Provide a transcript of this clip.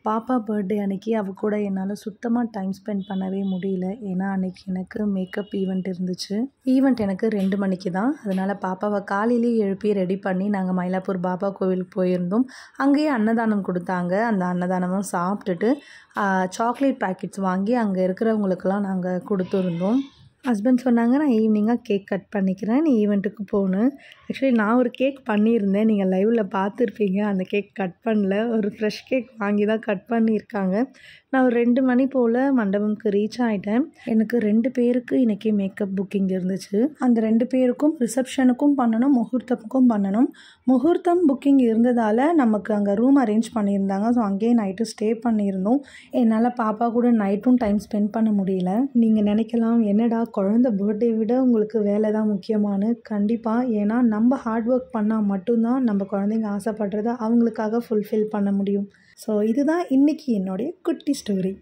பாப்பா பர்த்டே அன்னைக்கு அவள் கூட என்னால் சுத்தமாக டைம் ஸ்பெண்ட் பண்ணவே முடியல. ஏன்னா அன்றைக்கி எனக்கு மேக்கப் ஈவெண்ட் இருந்துச்சு. ஈவெண்ட் எனக்கு 2 மணிக்கு தான். அதனால் பாப்பாவை காலையிலேயே எழுப்பி ரெடி பண்ணி நாங்கள் மயிலாப்பூர் பாபா கோவிலுக்கு போயிருந்தோம். அங்கேயே அன்னதானம் கொடுத்தாங்க. அந்த அன்னதானமும் சாப்பிட்டுட்டு சாக்லேட் பேக்கெட்ஸ் வாங்கி அங்கே இருக்கிறவங்களுக்கெல்லாம் நாங்கள் கொடுத்துருந்தோம். ஹஸ்பண்ட் சொன்னாங்க, நான் ஈவினிங்காக கேக் கட் பண்ணிக்கிறேன், நீ ஈவெண்ட்டுக்கு போகணும். ஆக்சுவலி நான் ஒரு கேக் பண்ணியிருந்தேன், நீங்கள் லைவில் பார்த்துருப்பீங்க. அந்த கேக் கட் பண்ணல, ஒரு ஃப்ரெஷ் கேக் வாங்கி தான் கட் பண்ணியிருக்காங்க. நான் ஒரு 2 மணி போல் மண்டபம்க்கு ரீச் ஆகிட்டேன். எனக்கு 2 பேருக்கு இன்றைக்கி மேக்கப் புக்கிங் இருந்துச்சு. அந்த 2 பேருக்கும் ரிசப்ஷனுக்கும் பண்ணணும், முகூர்த்தமுக்கும் பண்ணணும். முகூர்த்தம் புக்கிங் இருந்ததால் நமக்கு அங்கே ரூம் அரேஞ்ச் பண்ணியிருந்தாங்க. ஸோ அங்கேயே நைட்டு ஸ்டே பண்ணியிருந்தோம். என்னால் பாப்பா கூட நைட்டும் டைம் ஸ்பெண்ட் பண்ண முடியல. நீங்கள் நினைக்கலாம், என்னடா குழந்தை பர்த்டே விட உங்களுக்கு வேலை தான் முக்கியமானு. கண்டிப்பாக. ஏன்னா நம்ம ஹார்ட் ஒர்க் பண்ணால் மட்டும்தான் நம்ம குழந்தைங்க ஆசைப்படுறத அவங்களுக்காக ஃபுல்ஃபில் பண்ண முடியும். ஸோ இதுதான் இன்றைக்கி என்னுடைய குட்டி ஸ்டோரி.